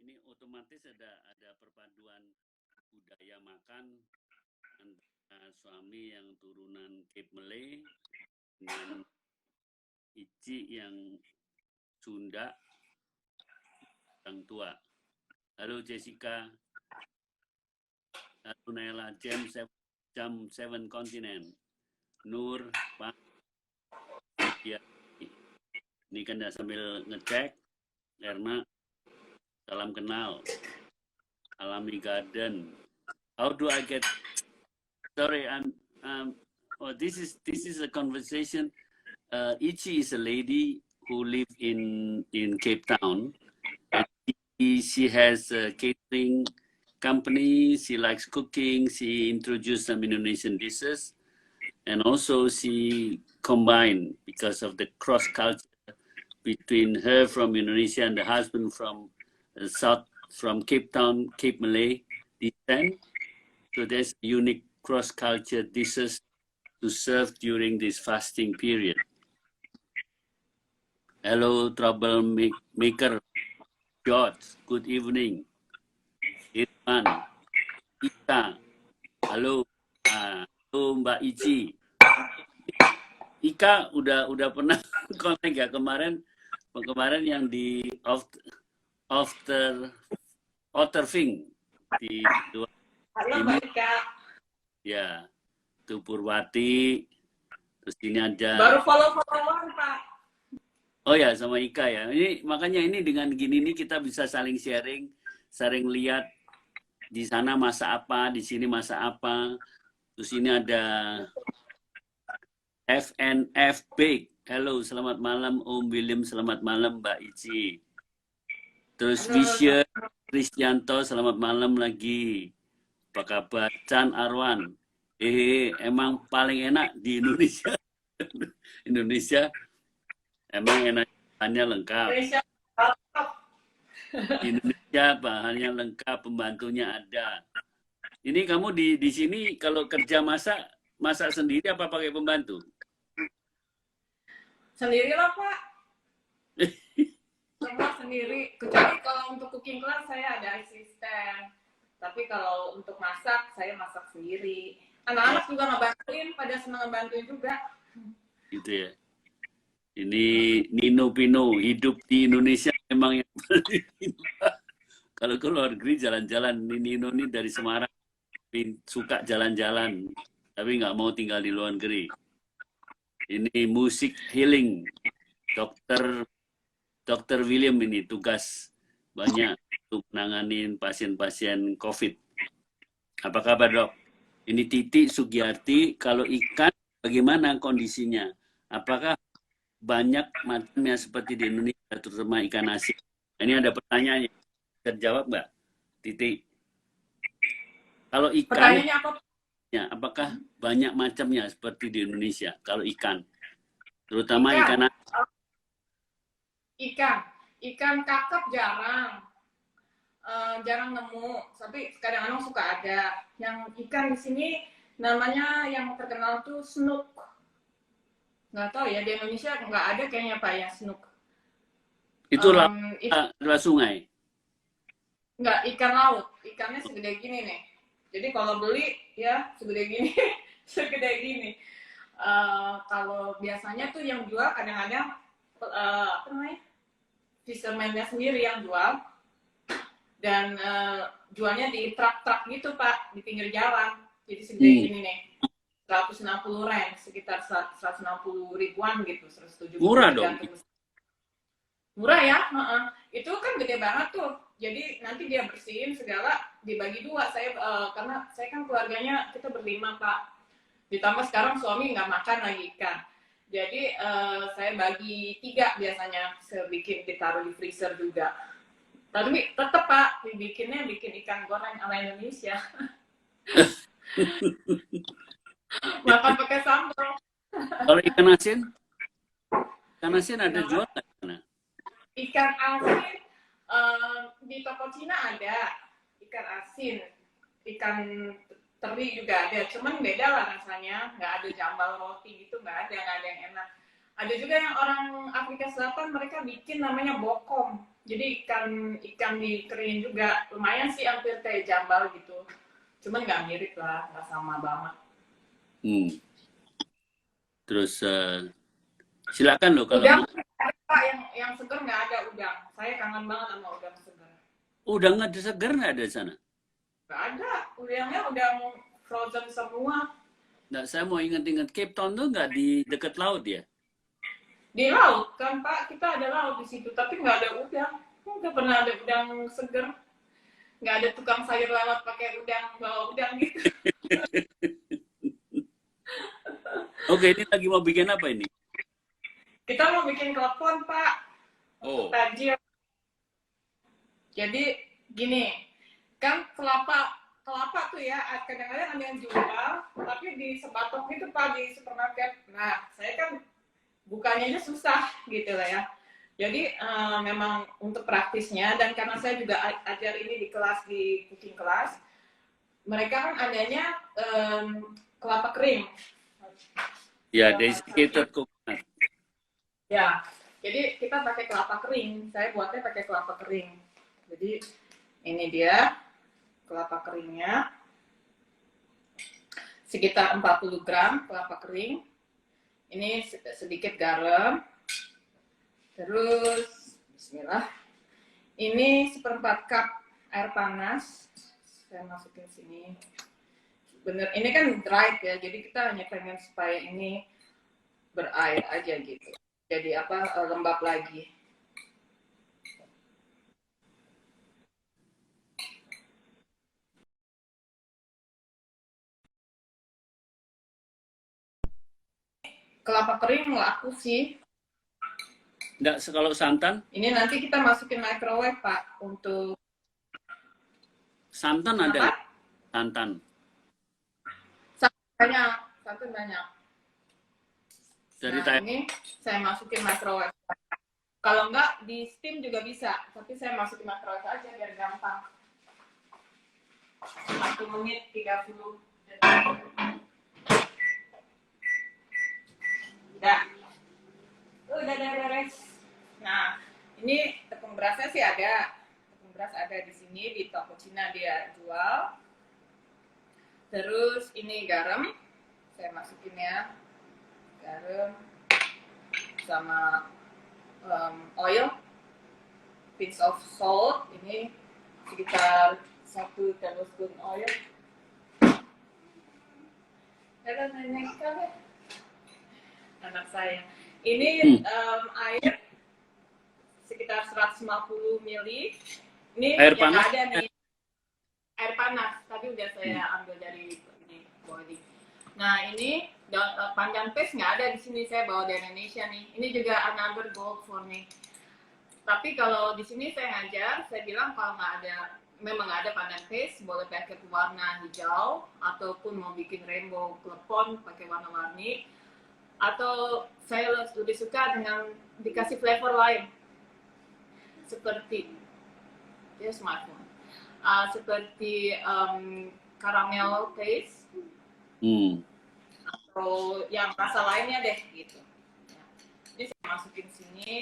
ini otomatis ada perpaduan budaya makan antara suami yang turunan Cape Malay dengan Ici yang Sunda, orang tua. Halo Jessica, halo Naila, Jam 7 Continent, Nur, Pak, ya, ini kan sambil ngecek, karena salam kenal, Alami Garden. How do I get? Sorry, this is a conversation. Ichi is a lady who lives in Cape Town. And she has a catering company. She likes cooking. She introduced some Indonesian dishes, and also she combined because of the cross culture between her from Indonesia and the husband from from Cape Town, Cape Malay descent. So there's unique cross culture dishes to serve during this fasting period. Hello, troublemaker George. Good evening. Irfan, Ika. Halo, halo Mbak Ici. Ika udah pernah kontak ya kemarin yang di Outerving di Halo Mbak Ika. Ya, itu Purwati. Terus ini ada. Baru follow-followan Pak. Oh ya, sama Ika ya. Ini makanya ini dengan gini nih kita bisa saling sharing, saling lihat di sana masak apa, di sini masak apa. Terus ini ada FNF Bake. Halo, selamat malam Om William, selamat malam Mbak Ici. Terus Visya Krisyanto, selamat malam lagi. Apa kabar? Chan Arwan. Emang paling enak di Indonesia. Indonesia emang enaknya lengkap. Di Indonesia bahannya lengkap, pembantunya ada. Ini kamu di sini kalau kerja masak sendiri apa pakai pembantu? Sendiri lah Pak. Semua sendiri. Kecuali kalau untuk cooking class saya ada asisten. Tapi kalau untuk masak saya masak sendiri. Anak-anak juga ngebantuin, pada senang ngebantuin juga. Gitu ya. Ini Nino Pino, hidup di Indonesia memang yang kalau ke luar negeri jalan-jalan. Nino ini dari Semarang, suka jalan-jalan, tapi nggak mau tinggal di luar negeri. Ini musik healing, Dokter William ini tugas banyak untuk menanganin pasien-pasien COVID. Apa kabar dok? Ini Titi Sugiyarti, kalau ikan bagaimana kondisinya? Apakah banyak macamnya seperti di Indonesia, terutama ikan asin? Ini ada pertanyaannya, terjawab nggak, Titi? Kalau ikan, ya, apakah banyak macamnya seperti di Indonesia? Kalau ikan, terutama ikan kakap jarang nemu, tapi kadang-kadang suka ada. Yang ikan di sini namanya yang terkenal tuh snook. Nggak tahu ya, di Indonesia nggak ada kayaknya Pak ya snook. Itu adalah sungai? Nggak, ikan laut. Ikannya segede gini nih. Jadi kalau beli ya segede gini, segede gini. Kalau biasanya tuh yang jual kadang-kadang apa namanya, fisherman-nya sendiri yang jual. Dan jualnya di truk-truk gitu Pak, di pinggir jalan. Jadi segede gini nih. 160 rand, sekitar 160 ribuan gitu, 170. Murah dong. Murah ya, itu kan gede banget tuh. Jadi nanti dia bersihin segala, dibagi dua. Saya karena saya kan keluarganya kita berlima Pak. Ditambah sekarang suami nggak makan lagi ikan. Jadi saya bagi 3 biasanya, saya bikin ditaruh di freezer juga. Tapi tetep Pak, bikin ikan goreng ala Indonesia. Makan pakai sambal. Kalau ikan asin ada jual nggak? Ikan asin di toko Cina ada ikan asin, ikan teri juga ada. Cuman beda lah rasanya, nggak ada jambal roti gitu, nggak ada yang enak. Ada juga yang orang Afrika Selatan mereka bikin namanya bokkom. Jadi ikan dikeringin juga lumayan sih, hampir kayak jambal gitu. Cuman nggak mirip lah, nggak sama banget. Terus silakan loh kalau Udang mau. Pak, yang seger nggak ada udang. Saya kangen banget sama udang seger. Udah nggak ada seger nggak ada di sana? Nggak ada, udangnya udah frozen semua. Nggak, saya mau ingat-ingat Cape Town tuh nggak di dekat laut ya? Di laut kan Pak, kita ada laut di situ, tapi nggak ada udang. Nggak pernah ada udang seger. Nggak ada tukang sayur lewat pakai udang, bawa udang gitu. Oke, ini lagi mau bikin apa ini? Kita mau bikin klepon Pak, Oh, tajil. Jadi gini, kan kelapa tuh ya, kadang-kadang ada yang jual, tapi di sebatok gitu Pak, di supermarket. Nah, saya kan bukanya aja susah gitu lah ya. Jadi memang untuk praktisnya, dan karena saya juga ajar ini di kelas, di cooking kelas, mereka kan adanya kelapa kering. ya, desiccated coconut. Ya, jadi kita pakai kelapa kering. Saya buatnya pakai kelapa kering. Jadi ini dia kelapa keringnya. Sekitar 40 gram kelapa kering. Ini sedikit garam. Terus, bismillah. Ini 1/4 cup air panas. Saya masukin sini. Bener, ini kan dried ya, jadi kita hanya pengen supaya ini berair aja gitu. Jadi lembab lagi. Kelapa kering laku sih. Nggak, kalau santan? Ini nanti kita masukin microwave Pak untuk Santan ada apa? nggak? Santan. Banyak, satu banyak. Dari Nah ini saya masukin microwave. Kalau enggak di steam juga bisa, tapi saya masukin microwave aja biar gampang. 1 menit 30 detik. Udah beres. Nah, ini tepung berasnya sih ada. Tepung beras ada di sini, di toko Cina dia jual. Terus ini garam, saya masukin ya. Garam sama oil, pinch of salt, ini sekitar 1 tablespoon oil. Ada nenek kali anak saya. Ini air sekitar 150 ml. Ini air yang panas? ada nih. Air panas, tadi udah saya ambil dari ini boiling. Nah ini panjang paste nggak ada di sini, saya bawa dari Indonesia nih. Ini juga another gold for me. Tapi kalau di sini saya ngajar, saya bilang kalau nggak ada, memang nggak ada panjang paste, boleh pakai warna hijau, ataupun mau bikin rainbow klepon pakai warna-warni, atau saya lebih suka dengan dikasih flavor lain, seperti here's my phone. Seperti caramel paste atau yang rasa lainnya deh gitu. Ini saya masukin sini.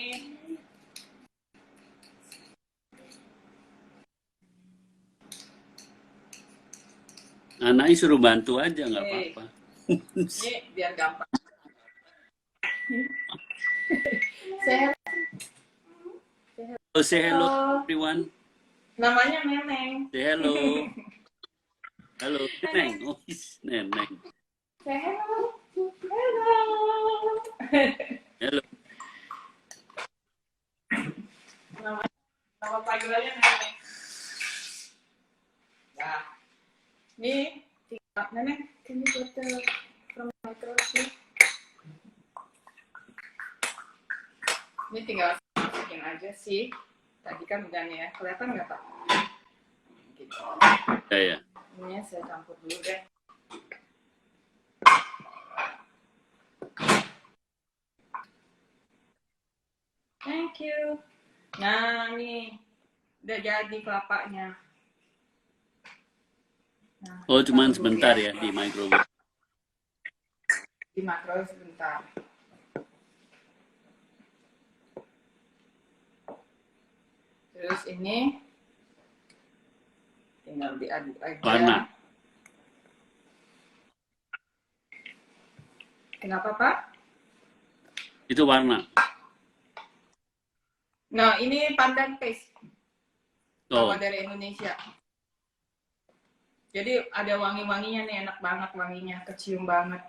Anaknya suruh bantu aja, nggak apa-apa. Ini biar gampang. Say hello everyone. Namanya Neneng. Say hello. Halo, Neneng. Oh, Neneng. Say hello. Hello. Hello. Nama panggilannya Neneng. Nah, ini Neneng, can you put the from microwave? Ini tinggal masukin aja sih. Tadi kan udah nih ya, kelihatan nggak Pak? Gitu. Ya. Ini saya campur dulu deh. Thank you. Nah, nih udah jadi kelapanya. Nah, Oh, cuman sebentar ya di microwave. Di microwave sebentar. Terus ini tinggal diaduk aja. Warna. Kenapa, Pak? Itu warna. Nah, ini pandan paste. Oh, Bawa dari Indonesia. Jadi ada wangi-wanginya nih, enak banget wanginya, kecium banget.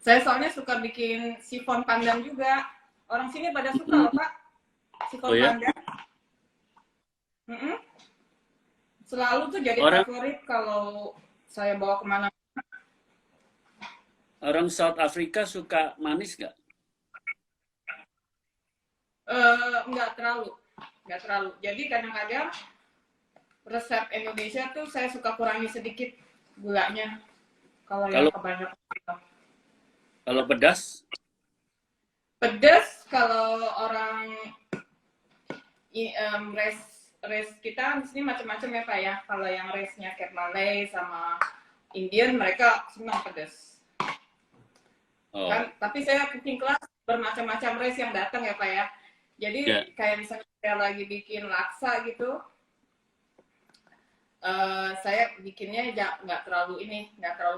Saya soalnya suka bikin sifon pandan juga. Orang sini pada suka loh, Pak. Sifon oh ya? pandan. Mm-mm. Selalu tuh jadi Orang favorit kalau saya bawa kemana. orang South Africa suka manis nggak? Nggak terlalu. Jadi kadang-kadang resep Indonesia tuh saya suka kurangi sedikit gulanya. Kalau yang Kalau kebanyakan. kalau pedas, Pedas kalau orang race kita di sini macam-macam ya Pak ya. Kalau yang race-nya kayak Malay sama Indian mereka senang pedas. oh Kan, tapi saya cooking class bermacam-macam race yang datang ya Pak ya. Jadi ya, kayak misalnya saya lagi bikin laksa gitu, saya bikinnya nggak terlalu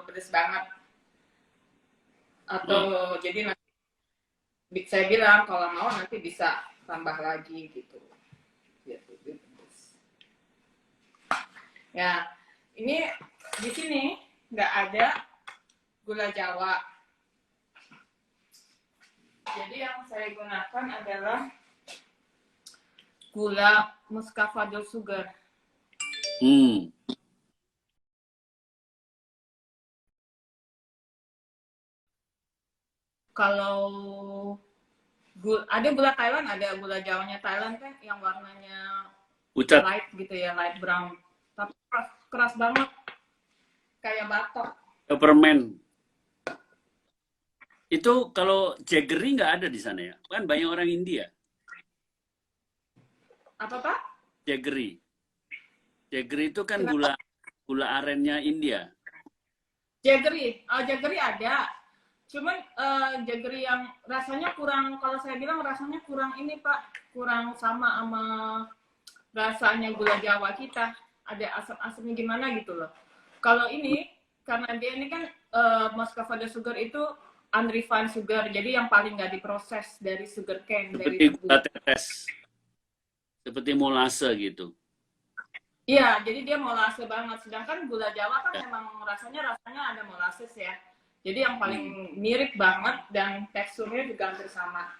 pedas banget. Atau jadi nanti saya bilang kalau mau nanti bisa tambah lagi gitu. Ya, ini di sini nggak ada gula Jawa. Jadi yang saya gunakan adalah gula muscovado sugar. hmm, Kalau ada gula Thailand, ada gula Jawanya Thailand kan yang warnanya pucat, light gitu ya, light brown. Tapi keras banget, kayak batok. peppermint. Itu kalau jaggery nggak ada di sana ya? Kan banyak orang India. Apa Pak? Jaggery. Jaggery itu kan Kenapa? gula arennya India. Jaggery, jaggery ada. Cuman jaggery yang rasanya kurang, kalau saya bilang rasanya kurang ini Pak, kurang sama rasanya gula Jawa kita. Ada asam-asamnya gimana gitu loh. Kalau ini, karena dia ini kan muscovado sugar itu unrefined sugar, jadi yang paling nggak diproses dari sugar cane, dari Seperti gula tebu. tetes. Seperti molase gitu. Iya, jadi dia molase banget. Sedangkan gula Jawa kan Ya. emang rasanya ada molasses ya. Jadi yang paling mirip banget dan teksturnya juga hampir sama.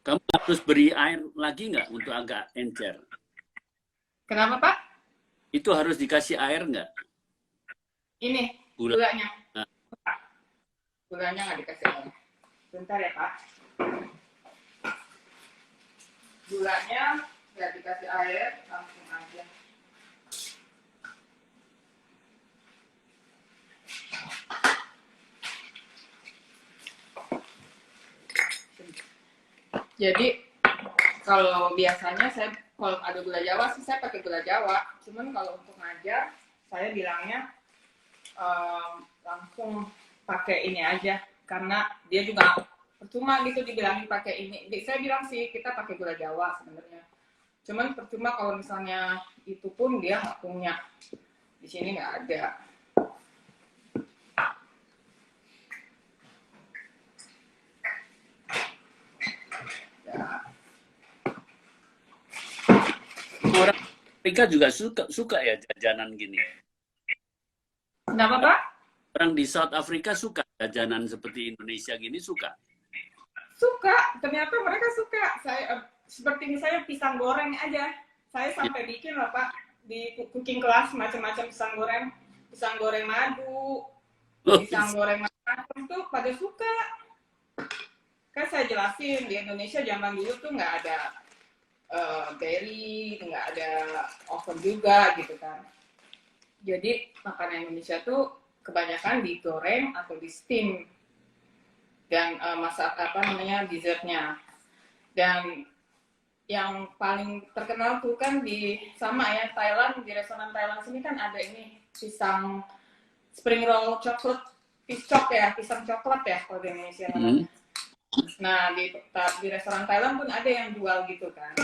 Kamu harus beri air lagi nggak untuk agak encer? Kenapa Pak? Itu harus dikasih air nggak? Ini Gula. gulanya. Nah, Gulanya nggak dikasih air. Bentar ya Pak. Gulanya nggak dikasih air, langsung aja. Jadi kalau biasanya kalau ada gula Jawa sih saya pakai gula Jawa. Cuman kalau untuk ngajar saya bilangnya langsung pakai ini aja karena dia juga percuma gitu dibilangin pakai ini. Saya bilang sih kita pakai gula Jawa sebenarnya. Cuman percuma kalau misalnya itu pun dia nggak punya. Di sini nggak ada. Ya. orang Afrika juga suka ya jajanan gini. Kenapa Pak? Orang di South Africa suka jajanan seperti Indonesia gini suka. Suka, ternyata mereka suka. Saya seperti misalnya pisang goreng aja. Saya sampai bikin loh Pak di cooking class macam-macam pisang goreng madu, pisang goreng macam itu pada suka. Kan saya jelasin di Indonesia zaman dulu tuh nggak ada dairy, nggak ada oven juga gitu kan. Jadi makanan Indonesia tuh kebanyakan digoreng atau di steam dan masak dessertnya. Dan yang paling terkenal tuh kan sama ya Thailand, di restoran Thailand sini kan ada ini pisang spring roll chocolate pisang coklat ya kalau di Indonesia namanya. Nah, di restoran Thailand pun ada yang jual gitu kan.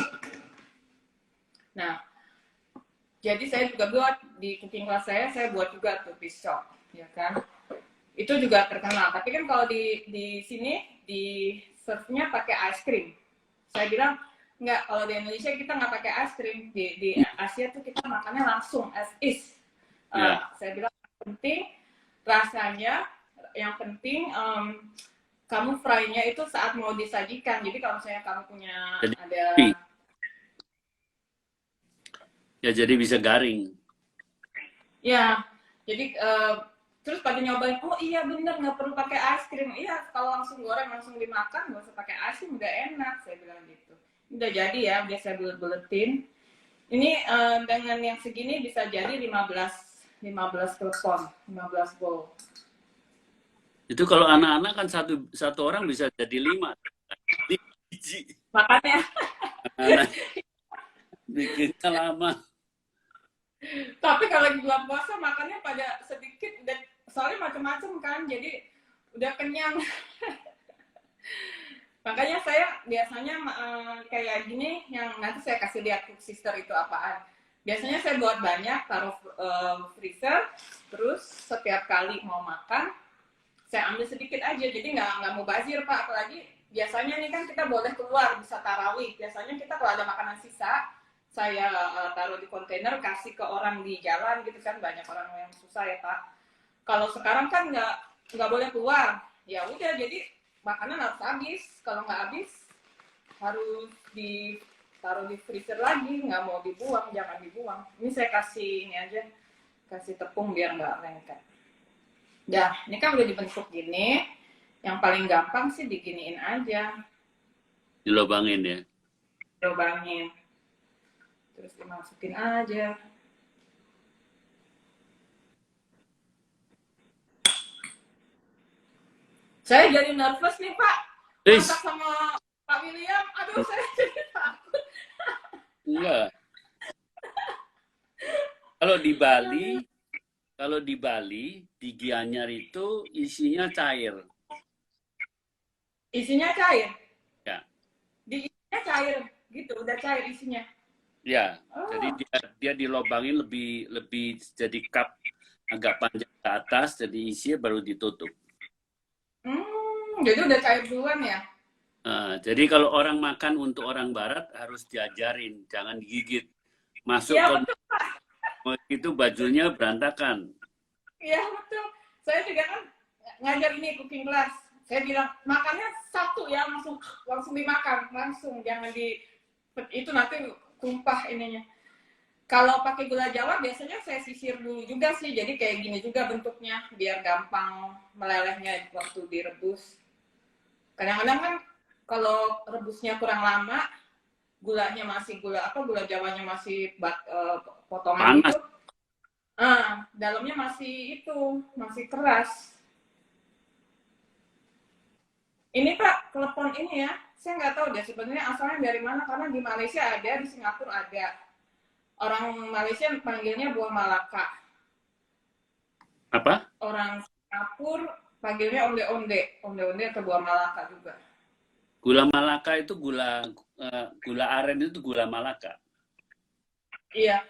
Nah, jadi saya juga buat di cooking class saya buat juga tuh fish shop, ya kan. Itu juga terkenal. Tapi kan kalau di sini di serve-nya pakai ice cream. Saya bilang nggak, kalau di Indonesia kita nggak pakai es krim, di Asia tuh kita makannya langsung as is. Ya. Saya bilang penting rasanya, yang penting kamu fry-nya itu saat mau disajikan. Jadi kalau misalnya kamu punya Jadi, ada ya jadi bisa garing. ya, jadi terus pada nyobain, oh iya bener nggak perlu pakai es krim. Iya, kalau langsung goreng langsung dimakan nggak usah pakai es krim, udah enak. Saya bilang gitu. Udah jadi ya, biasa saya bulet-buletin. Ini dengan yang segini bisa jadi 15 telepon, 15 bowl. Itu kalau anak-anak kan satu orang bisa jadi 5 biji. Makanya, Anak-anak bikinnya lama. tapi kalau lagi bulan puasa makannya pada sedikit, dan soalnya macam-macam kan, jadi udah kenyang. Makanya saya biasanya kayak gini, yang nanti saya kasih lihat cook sister itu apaan. Biasanya saya buat banyak, taruh freezer, terus setiap kali mau makan, saya ambil sedikit aja, jadi nggak mau bazir Pak. Apalagi biasanya nih kan kita boleh keluar, bisa tarawih. Biasanya kita kalau ada makanan sisa, saya taruh di kontainer, kasih ke orang di jalan gitu kan, banyak orang yang susah ya Pak. Kalau sekarang kan nggak boleh keluar, ya udah, jadi makanan harus habis. Kalau nggak habis harus ditaruh di freezer lagi, nggak mau dibuang, jangan dibuang. Ini saya kasih ini aja, kasih tepung biar nggak lengket. Ya, ini kan udah dibentuk gini. Yang paling gampang sih diginiin aja, Dilobangin ya. lubangin. Terus dimasukin aja. Saya jadi nervous nih Pak. Masak sama Pak William. Aduh, saya jadi takut. Enggak. Kalau di Bali, di Gianyar itu isinya cair. Isinya cair. Ya. Isinya cair gitu, udah cair isinya. Ya, Oh. jadi dia dilobangin lebih jadi cup agak panjang ke atas, jadi isinya baru ditutup. Jadi udah cair duluan ya? Jadi kalau orang makan untuk orang Barat harus diajarin, jangan digigit. Masuk Iya ke betul. itu bajunya berantakan. Iya betul. Saya juga kan ngajar ini cooking class. Saya bilang makannya satu ya, langsung dimakan, langsung, jangan itu nanti tumpah ininya. Kalau pakai gula Jawa biasanya saya sisir dulu juga sih, jadi kayak gini juga bentuknya biar gampang melelehnya waktu direbus. Kadang-kadang kan kalau rebusnya kurang lama, gulanya masih gula Jawanya masih potongan Panas. gitu. Dalamnya masih keras. Ini Pak, telepon ini ya, saya nggak tahu deh sebenarnya asalnya dari mana, karena di Malaysia ada, di Singapura ada. Orang Malaysia panggilnya buah Malaka. Apa? Orang Singapura panggilnya onde-onde atau buah Malaka juga. Gula Malaka itu gula aren itu gula Malaka. Iya,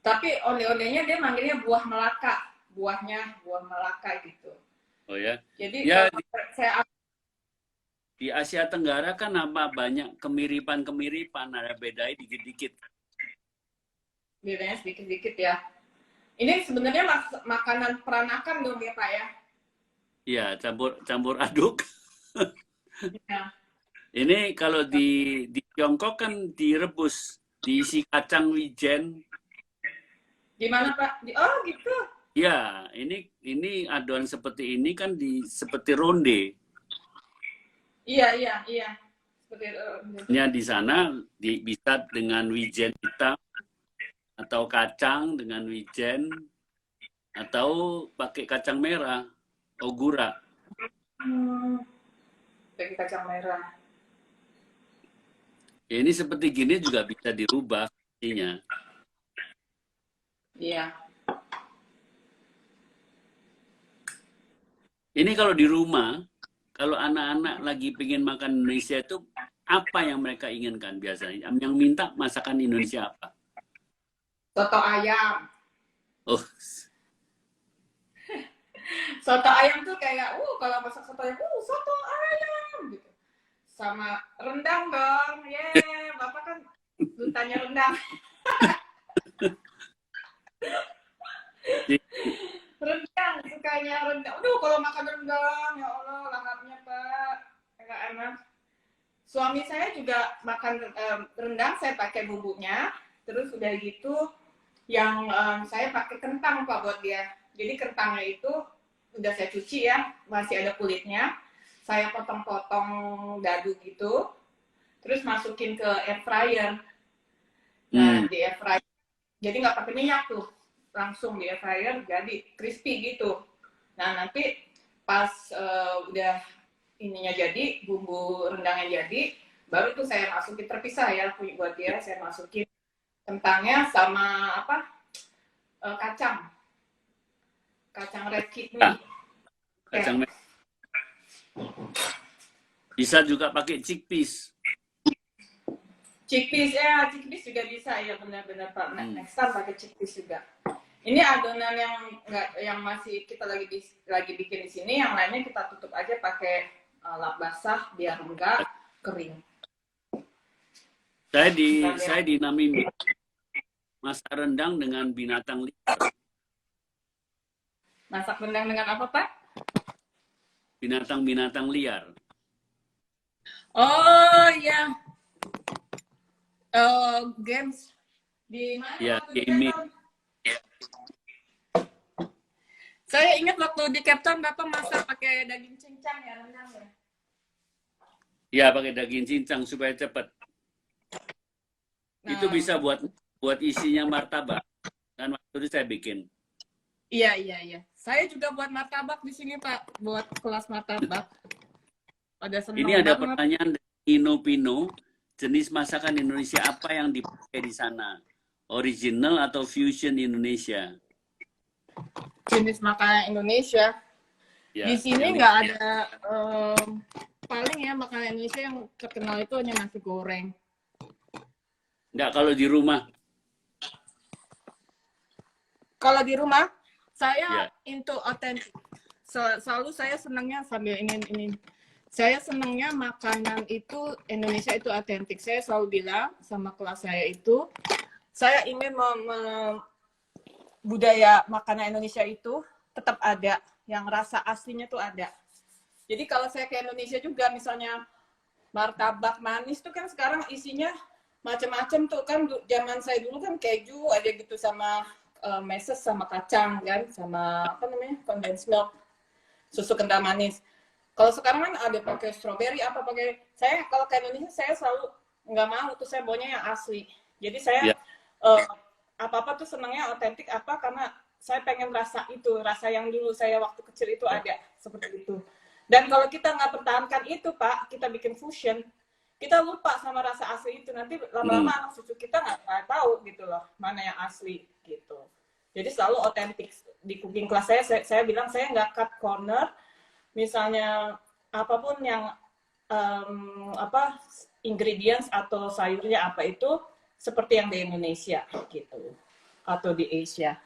tapi onde-ondenya dia manggilnya buah Malaka, buahnya buah Malaka gitu. Oh ya. Jadi Ya, saya di Asia Tenggara kan apa banyak kemiripan-kemiripan, ada bedanya dikit-dikit. bedanya sedikit-sedikit ya. Ini sebenarnya makanan peranakan dong ya Pak ya? Iya, campur aduk. Ya. Ini kalau di Tiongkok kan direbus, diisi kacang wijen. Gimana Pak? Oh gitu. Ya, ini adonan seperti ini kan seperti ronde. Iya. Seperti Di sana bisa dengan wijen hitam atau kacang dengan wijen atau pakai kacang merah, ogura. pakai kacang merah. Ya, ini seperti gini juga bisa dirubah artinya. Iya. Ini kalau di rumah kalau anak-anak lagi pengen makan Indonesia itu apa yang mereka inginkan biasanya? Yang minta masakan Indonesia apa? Soto ayam. Oh, Soto ayam tuh kayak, kalau masak soto ayam, soto ayam gitu. Sama rendang dong, Bapak kan dutanya rendang. Rendang, sukanya rendang. Aduh, kalau makan rendang, ya Allah, lahapnya Pak, enggak enak. Suami saya juga makan rendang, saya pakai bumbunya, terus udah gitu, yang saya pakai kentang Pak buat dia. Jadi kentangnya itu udah saya cuci ya, masih ada kulitnya. Saya potong-potong dadu gitu, terus masukin ke air fryer. Nah, di air fryer, jadi nggak pakai minyak tuh, langsung di air fryer jadi crispy gitu. Nah, nanti pas udah ininya jadi, bumbu rendangnya jadi, baru tuh saya masukin terpisah ya buat dia, saya masukin kentangnya sama apa kacang red kidney. kacang merah. Bisa juga pakai chickpeas. Chickpeas juga bisa ya, benar-benar Pak. Next time pakai chickpeas juga. Ini adonan yang masih kita lagi bikin di sini, yang lainnya kita tutup aja pakai lap basah biar enggak kering. Saya dinamain masak rendang dengan binatang liar. Masak rendang dengan apa, Pak? Binatang-binatang liar. Oh iya. Games di mana? Ya, gaming. Saya ingat waktu di Cape Town Bapak masak pakai daging cincang ya, rendang ya. Ya, pakai daging cincang supaya cepat. Itu bisa buat isinya martabak. Dan waktu itu saya bikin. Iya. Saya juga buat martabak di sini Pak, buat kelas martabak. Ini ada pertanyaan dari Ino Pino, jenis masakan Indonesia apa yang dipakai di sana? Original atau fusion Indonesia? Jenis makanan Indonesia. Ya, di sini nggak ada, paling ya makanan Indonesia yang terkenal itu hanya nasi goreng. Nggak, kalau di rumah? Kalau di rumah, saya into authentic. Selalu saya senangnya sambil ini. Saya senangnya makanan itu Indonesia itu authentic. Saya selalu bilang sama kelas saya itu, saya ingin budaya makanan Indonesia itu tetap ada, yang rasa aslinya tuh ada. Jadi kalau saya ke Indonesia juga, misalnya martabak manis tuh kan sekarang isinya macam-macam tuh kan. Zaman saya dulu kan keju aja gitu, sama meses sama kacang kan, sama apa namanya condensed milk, susu kental manis. Kalau sekarang kan ada pakai strawberry saya kalau ke Indonesia saya selalu nggak mau tuh, saya maunya yang asli. Jadi saya apa-apa tuh senangnya otentik karena saya pengen rasa yang dulu saya waktu kecil itu ada, seperti itu. Dan kalau kita nggak pertahankan itu Pak, kita bikin fusion, kita lupa sama rasa asli itu. Nanti lama-lama anak cucu kita nggak tahu gitu loh, mana yang asli gitu. Jadi selalu otentik. Di cooking class saya bilang saya nggak cut corner, misalnya apapun yang ingredients atau sayurnya apa itu seperti yang di Indonesia gitu, atau di Asia.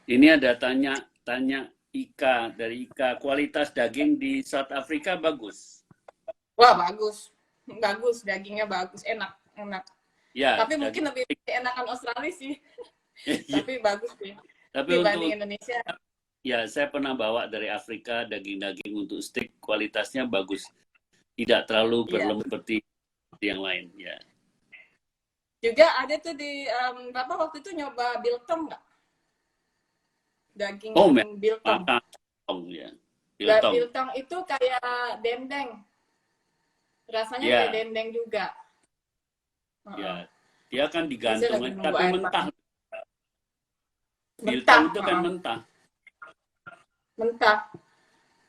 Ini ada tanya Ika, dari Ika, kualitas daging di South Africa bagus? Wah, bagus, dagingnya bagus, enak. Ya, tapi mungkin lebih enakan Australia sih. Tapi bagus sih. Tapi dibanding Indonesia. Ya, saya pernah bawa dari Afrika daging-daging untuk steak, kualitasnya bagus, tidak terlalu berlemak seperti yang lain. Ya. Juga ada tuh di Bapak waktu itu nyoba biltong nggak? Daging biltong. Ya. Biltong itu kayak dendeng. Rasanya kayak dendeng juga. Ya, dia kan digantung, tapi mentah. Biltong itu kan mentah.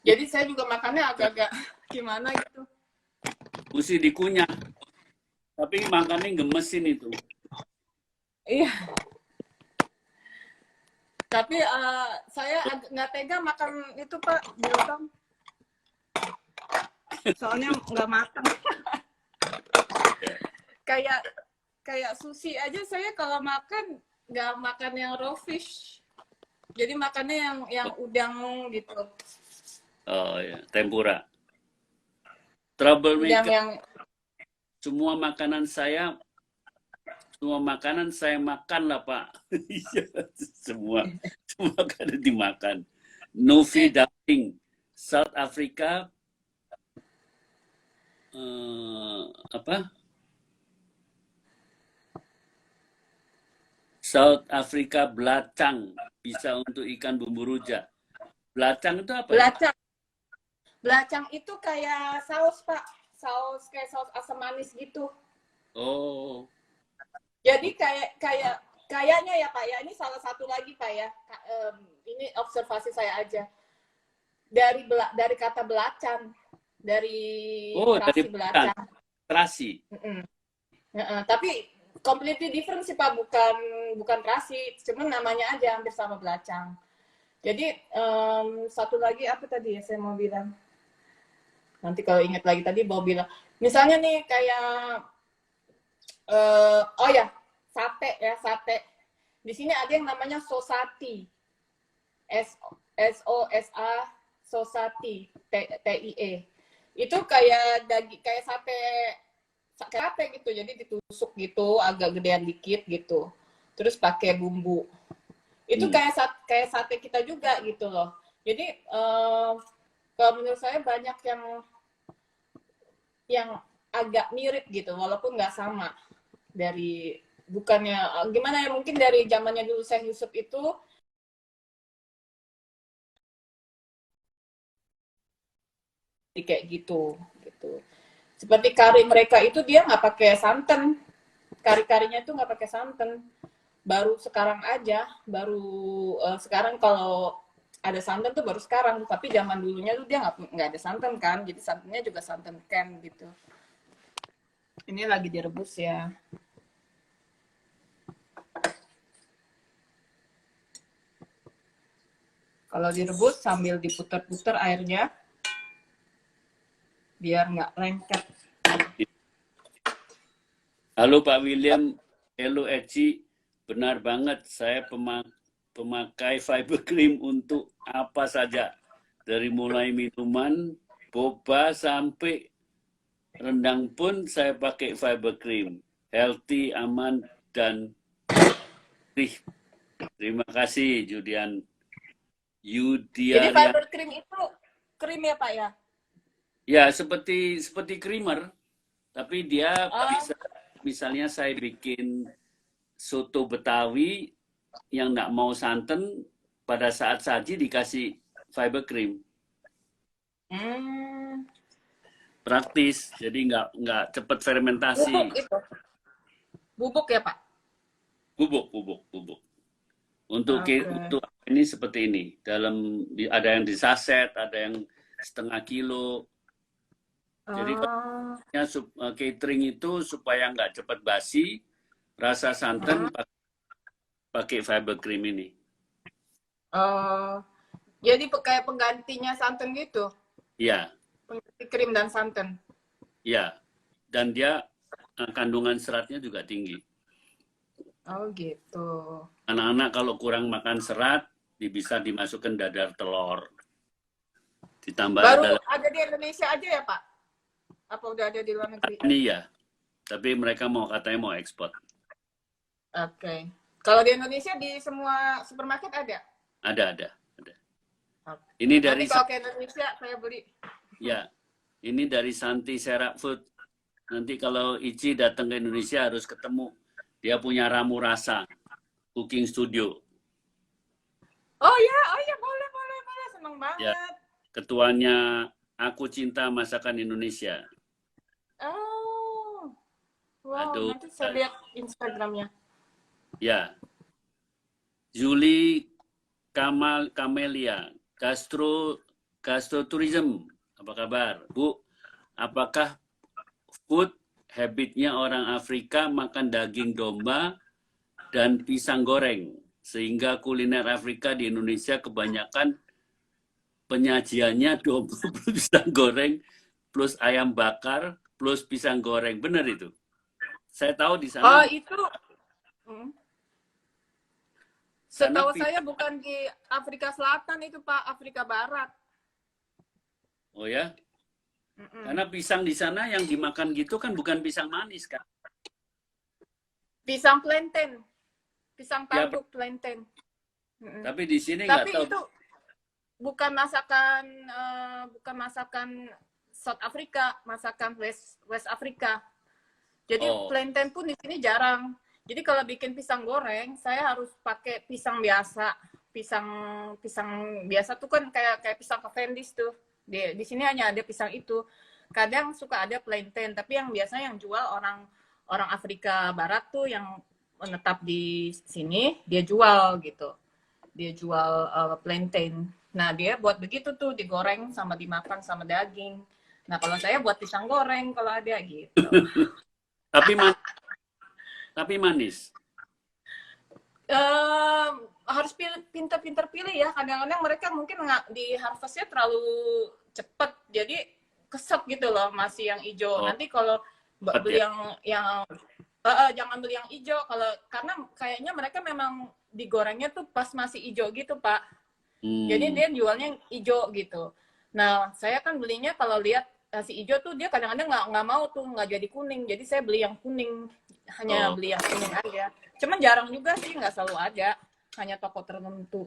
Jadi saya juga makannya agak-agak gimana gitu. Mesti dikunyah. Tapi makannya gemesin itu. Iya. Tapi saya nggak tega makan itu Pak, biltong. soalnya nggak makan. Kayak sushi aja saya kalau makan nggak makan yang raw fish, jadi makannya yang udang gitu. Oh ya, tempura. Udang Troublemaker. yang Semua makanan saya makan lah Pak. Iya, semua makanan dimakan. Novi Dumpling, South Africa, apa? South Africa belacang, bisa untuk ikan bumbu rujak. Belacang itu apa? belacang itu kayak saus Pak, kayak saus asam manis gitu. Oh. Jadi kayaknya ya Pak ya, ini salah satu lagi Pak ya, ini observasi saya aja. Dari kata belacan, dari terasi belacang. Terasi. Tapi completely different sih Pak, bukan terasi, cuman namanya aja hampir sama belacang. Jadi satu lagi apa tadi ya saya mau bilang? Nanti kalau ingat lagi tadi mau bilang, misalnya nih kayak oh ya, sate. Di sini ada yang namanya sosati. SOSA sosati, TIE. Itu kayak kayak sate gitu. Jadi ditusuk gitu, agak gedean dikit gitu. Terus pakai bumbu. Itu kayak sate kita juga gitu loh. Jadi kalau menurut saya banyak yang agak mirip gitu, walaupun nggak sama. Bukannya gimana ya, mungkin dari zamannya dulu Syekh Yusuf itu kayak gitu. Seperti kari mereka itu dia nggak pakai santan, kari-karinya itu nggak pakai santan. Baru sekarang sekarang kalau ada santan tuh baru sekarang, tapi zaman dulunya tuh dia nggak ada santan kan, jadi santannya juga santan can gitu. Ini lagi direbus ya. Kalau direbus sambil diputer-puter airnya, biar nggak lengket. Halo Pak William, hello Eci, benar banget saya pemakai fiber cream untuk apa saja, dari mulai minuman, boba sampai rendang pun saya pakai fiber cream, healthy, aman dan bersih. Terima kasih Jadi fiber cream itu krim ya Pak ya? Ya seperti creamer, tapi dia bisa, misalnya saya bikin soto Betawi yang nggak mau santan, pada saat saji dikasih fiber cream. Praktis, jadi nggak cepat fermentasi. Bubuk itu? Bubuk ya Pak? Bubuk. Untuk ini seperti ini. Ada yang di saset, ada yang setengah kilo. Jadi catering itu supaya nggak cepat basi, rasa santan pakai fiber cream ini. Jadi kayak penggantinya santan gitu? Iya. Pengganti krim dan santan? Iya. Dan dia kandungan seratnya juga tinggi. Oh gitu. Anak-anak kalau kurang makan serat, bisa dimasukkan dadar telur. Ditambah baru ada di Indonesia aja ya Pak? Apa udah ada di luar negeri? Ini ya, tapi mereka katanya mau ekspor. Oke. Kalau di Indonesia di semua supermarket ada? Ada. Ini dari. Nanti kalau ke Indonesia saya beli. Ya, ini dari Santi Serak Food. Nanti kalau Ici datang ke Indonesia harus ketemu. Dia punya ramu rasa, cooking studio. Oh ya, boleh. Senang banget. Ya, ketuanya Aku Cinta Masakan Indonesia. Oh, wow. Aduh, nanti saya lihat Instagramnya. Ya, Julie Camelia, Tourism. Apa kabar, Bu? Apakah food habitnya orang Afrika makan daging domba dan pisang goreng, sehingga kuliner Afrika di Indonesia kebanyakan penyajiannya domba pisang goreng plus ayam bakar, plus pisang goreng. Benar itu? Saya tahu di Oh, sana itu sana setahu saya bukan di Afrika Selatan itu, Pak, Afrika Barat. oh ya, Mm-mm. karena pisang di sana yang dimakan gitu kan bukan pisang manis kan? Pisang plantain, pisang Ya, tanduk plantain. Mm-mm. tapi di sini nggak Tapi tahu. itu bukan masakan South Afrika, masakan West Afrika. Jadi Oh, plantain pun di sini jarang. Jadi kalau bikin pisang goreng, saya harus pakai pisang biasa. Pisang pisang biasa tuh kan kayak pisang Cavendish tuh. Di sini hanya ada pisang itu. Kadang suka ada plantain, tapi yang biasanya yang jual orang Afrika Barat tuh yang menetap di sini, dia jual gitu. Dia jual plantain. Nah, dia buat begitu tuh, digoreng sama dimakan sama daging. Nah, kalau saya buat pisang goreng kalau ada gitu. tapi tapi manis. Harus pintar-pintar pilih ya. Kadang-kadang mereka mungkin nggak di harvestnya terlalu cepet, jadi keset gitu loh, masih yang hijau. Oh, Nanti kalau beli ya. yang jangan beli yang hijau kalau karena kayaknya mereka memang digorengnya tuh pas masih hijau gitu, Pak. Jadi dia jualnya hijau gitu. Nah, saya kan belinya kalau lihat si hijau tuh dia kadang-kadang nggak mau tuh, nggak jadi kuning. Jadi saya beli yang kuning, hanya Oh, beli yang kuning aja. Cuman jarang juga sih, nggak selalu ada. Hanya toko tertentu.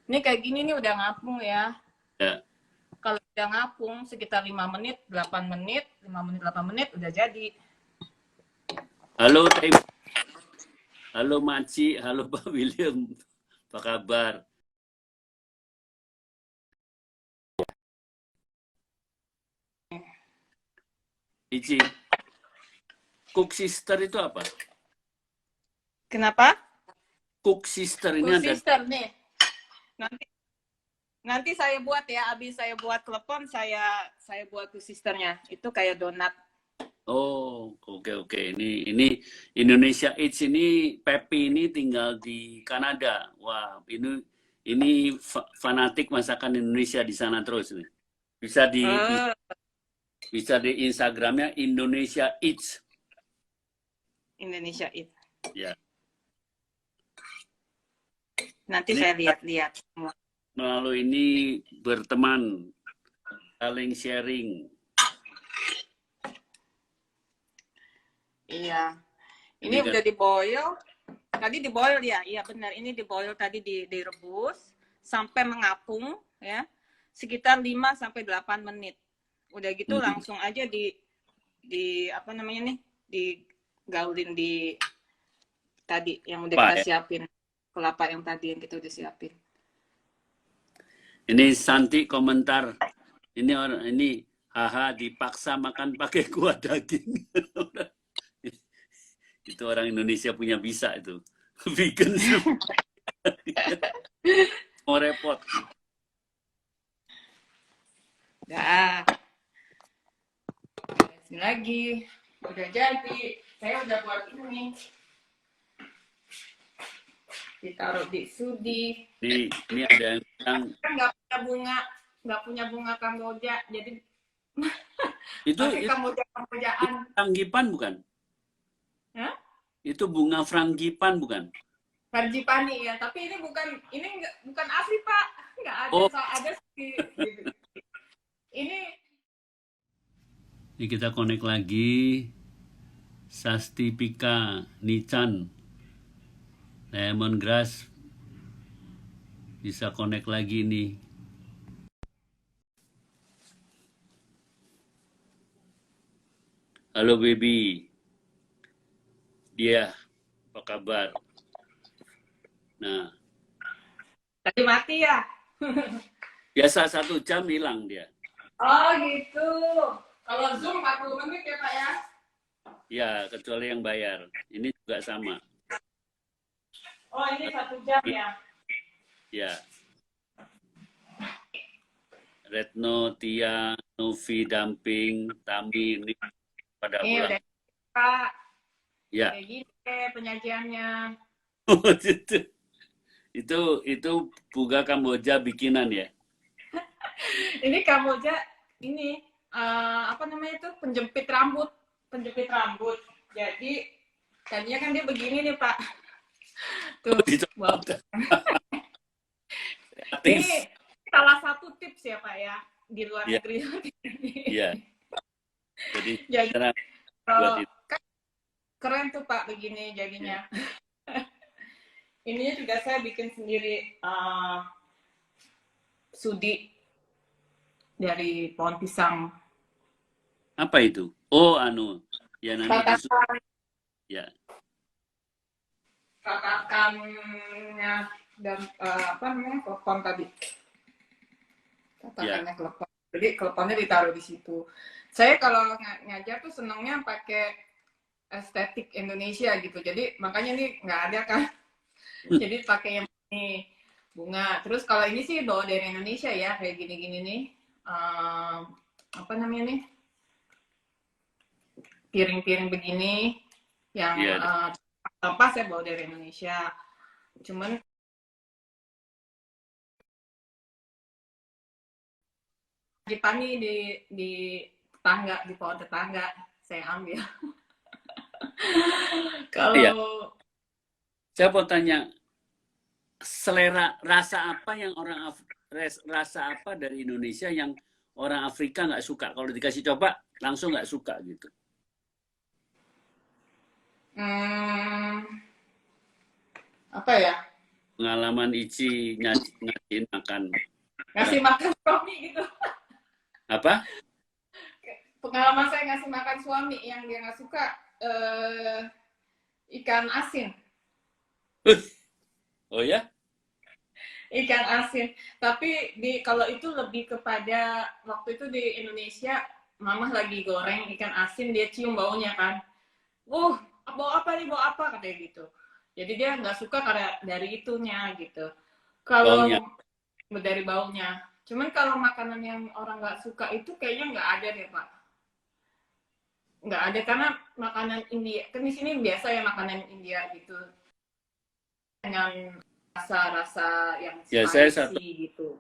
Ini kayak gini nih udah ngapung ya. ya. Kalau udah ngapung sekitar 5 menit, 8 menit, 5 menit, 8 menit udah jadi. Halo Teh, halo Maci, halo Pak William, apa kabar? Ici, cook sister itu apa? Kenapa? Cook sister ini Cool ada. sister nih. Nanti saya buat ya, abis saya buat klepon, saya buat cool sisternya. Itu kayak donat. Oh, oke. Ini Indonesia Eats ini Pepi ini tinggal di Kanada. Wah, ini fanatik masakan Indonesia di sana terus nih. Bisa bisa di Instagramnya Indonesia Eats. Indonesia itu. Ya. Nanti Ini saya lihat-lihat semua. melalui ini berteman, saling sharing. Iya. Ini Ini kan udah diboil. Tadi diboil ya, iya benar. Ini diboil tadi direbus sampai mengapung ya. Sekitar 5 sampai 8 menit. Udah gitu langsung aja di apa namanya nih? Digaulin di tadi yang udah kita siapin. Kelapa yang tadi yang kita udah siapin. Ini Santi komentar. Ini haha dipaksa makan pakai kuah daging. Itu orang Indonesia punya bisa itu. Vegan semua. Mau repot. Dah. Sini lagi. Udah jadi. Saya udah buat ini. Ditaruh di sudi. Ini ada yang Kan nggak punya bunga Kamboja, jadi itu Kambojaan. franggipan bukan? Hah? Itu bunga franggipan bukan? Frangipani ya, tapi ini bukan asli, Pak. Nggak ada, Oh. ada gitu. Ini kita connect lagi. Sasti Pika Nichan Lemongrass bisa connect lagi nih. Halo baby. Dia apa kabar? Nah, tadi mati ya? biasa 1 jam hilang dia. Oh gitu. Kalau Zoom 40 menit ya, Pak ya? Ya, kecuali yang bayar. Ini juga sama. Oh, ini 1 jam ya? Ya. Retno, Tia, Novi, Damping, Tami, ini pada Ini pulang. udah, Pak. Ya. Kayak gini penyajiannya. itu buga Kamboja bikinan ya? Ini Kamboja, ini apa namanya itu penjepit rambut. Jadi tadinya kan dia begini nih Pak. Tuh, wow. Ini salah satu tips ya Pak ya di luar negeri. Iya. Jadi kalau keren tuh Pak begini jadinya. Ininya juga saya bikin sendiri sudi dari pohon pisang. Apa itu? Oh, ya nanti Tatakan, ya. tatakannya dan apa namanya klepon tadi. Tatakannya klepon. Jadi kleponnya ditaruh di situ. Saya kalau ngajar tuh senangnya pakai estetik Indonesia gitu. Jadi makanya ini nggak ada kan. Jadi pakai yang ini bunga. Terus kalau ini sih bawa dari Indonesia ya kayak gini-gini nih. Apa namanya nih? Piring-piring begini yang apa saya bawa dari Indonesia. Cuman Jepani di tetangga, di pohon tetangga saya ambil. Kalau saya mau tanya, selera rasa apa yang rasa apa dari Indonesia yang orang Afrika nggak suka? Kalau dikasih coba langsung nggak suka gitu. Apa ya? Pengalaman Ici ngasih makan. Ngasih makan suami gitu. Apa? Pengalaman saya ngasih makan suami yang dia nggak suka ikan asin. Oh ya? Ikan asin. Tapi kalau itu lebih kepada waktu itu di Indonesia, mama lagi goreng ikan asin, dia cium baunya kan. Bau apa nih, bau apa katanya gitu. Jadi dia nggak suka karena dari itunya gitu. Kalau dari baunya. Cuman kalau makanan yang orang nggak suka itu kayaknya nggak ada deh Pak. Nggak ada karena makanan India. Kan di sini biasa ya makanan India gitu. Dengan rasa-rasa yang spicy gitu.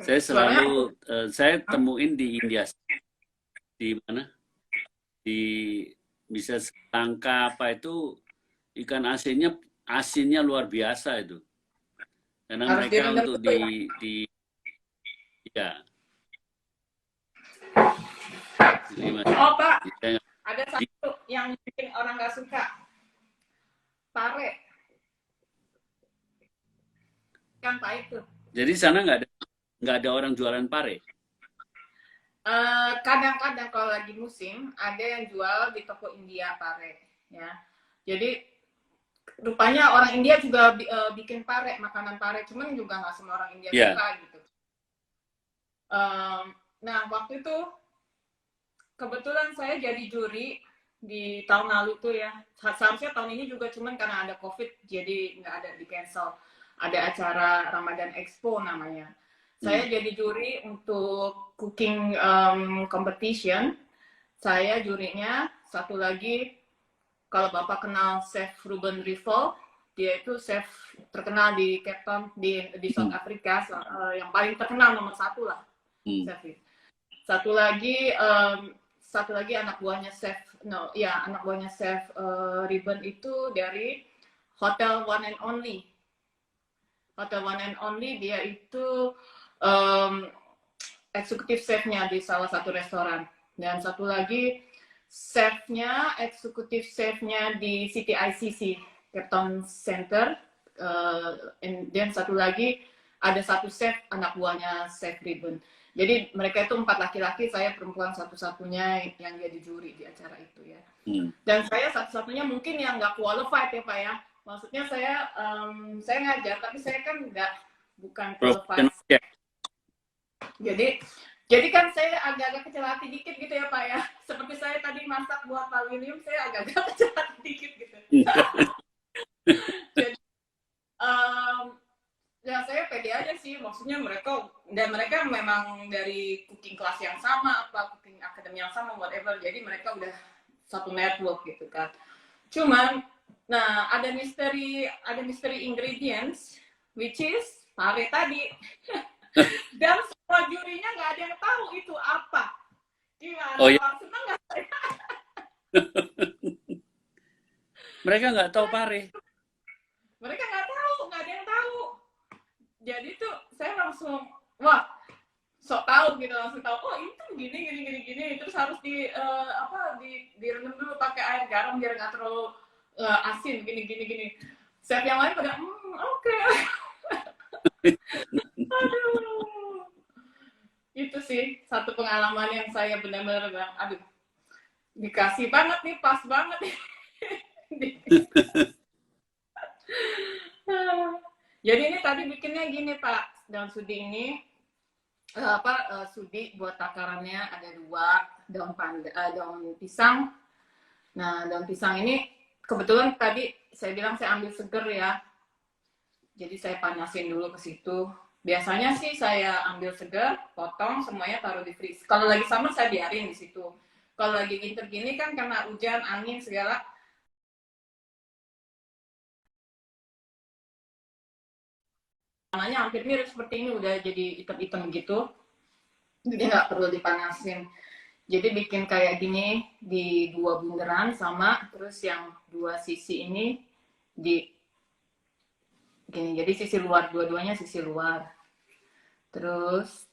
Saya selalu saya temuin di India di mana bisa Langka apa itu ikan asinnya luar biasa itu karena harus mereka untuk ya. Oh Pak, ada satu yang bikin orang nggak suka, pare. Kan pahit tuh. Jadi di sana nggak ada orang jualan pare? Kadang-kadang kalau lagi musim ada yang jual di toko India pare, ya. Jadi rupanya orang India juga bikin pare, makanan pare, cuman juga nggak semua orang India suka gitu. Nah waktu itu kebetulan saya jadi juri di tahun lalu tuh ya. Seharusnya tahun ini juga cuman karena ada COVID jadi nggak ada, di cancel. Ada acara Ramadan Expo namanya. Saya jadi juri untuk cooking competition. Saya jurinya. Satu lagi, kalau Bapak kenal Chef Ruben Riffel, dia itu chef terkenal di Cape Town, di South Africa, yang paling terkenal nomor 1 lah. Chef. Satu lagi anak buahnya Chef, anak buahnya Chef Ruben itu dari Hotel One and Only. Hotel One and Only, dia itu eksekutif chefnya di salah satu restoran. Dan satu lagi eksekutif chefnya di City ICC, Cape Town Center. Dan satu lagi ada satu chef anak buahnya Chef Ruben. Jadi mereka itu 4 laki-laki, saya perempuan satu-satunya yang jadi juri di acara itu ya. Dan saya satu-satunya mungkin yang nggak qualified ya Pak ya. Maksudnya saya ngajar, tapi saya kan bukan qualified. Jadi kan saya agak-agak kecil hati dikit gitu ya Pak ya. Seperti saya tadi masak buat Pak William, saya agak-agak kecil hati dikit gitu. Jadi ya saya pede aja sih, maksudnya mereka memang dari cooking class yang sama, cooking academy yang sama, whatever. Jadi mereka udah satu network gitu kan. Cuman, nah ada mystery ingredients, which is pare tadi. Dan semua jurinya nggak ada yang tahu itu apa. Gimana? Oh ya, Senang nggak? mereka nggak tahu pare. Mereka nggak tahu, nggak ada yang tahu. Jadi tuh saya langsung, wah, sok tahu gitu, langsung tahu. Oh itu gini. Terus harus direndam dulu pakai air garam biar nggak terlalu asin, gini. Chef yang lain pada, oke. Aduh. Itu sih satu pengalaman yang saya benar-benar bilang, aduh, dikasih banget nih, pas banget nih. Jadi ini tadi bikinnya gini Pak, daun sudi ini sudi buat takarannya ada 2, daun pisang. Nah, daun pisang ini kebetulan tadi saya bilang saya ambil seger ya. Jadi saya panasin dulu ke situ. Biasanya sih saya ambil segar, potong semuanya taruh di freeze. Kalau lagi summer saya biarin di situ. Kalau lagi winter gini kan karena hujan, angin segala, warnanya hampir mirip seperti ini, udah jadi hitam-hitam gitu. Jadi nggak perlu dipanasin. Jadi bikin kayak gini di 2 bunderan sama, terus yang 2 sisi ini di gini. Jadi sisi luar, dua-duanya sisi luar. Terus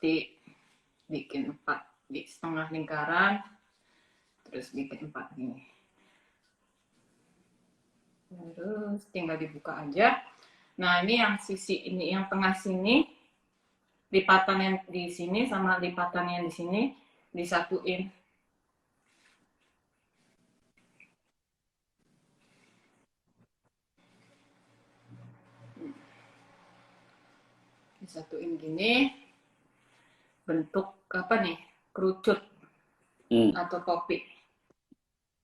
bikin 4 di setengah lingkaran, terus bikin 4 gini. Terus tinggal dibuka aja. Nah ini yang sisi ini, yang tengah sini, lipatan yang di sini sama lipatan yang di sini disatuin. Disatuin gini, bentuk apa nih, kerucut atau topi.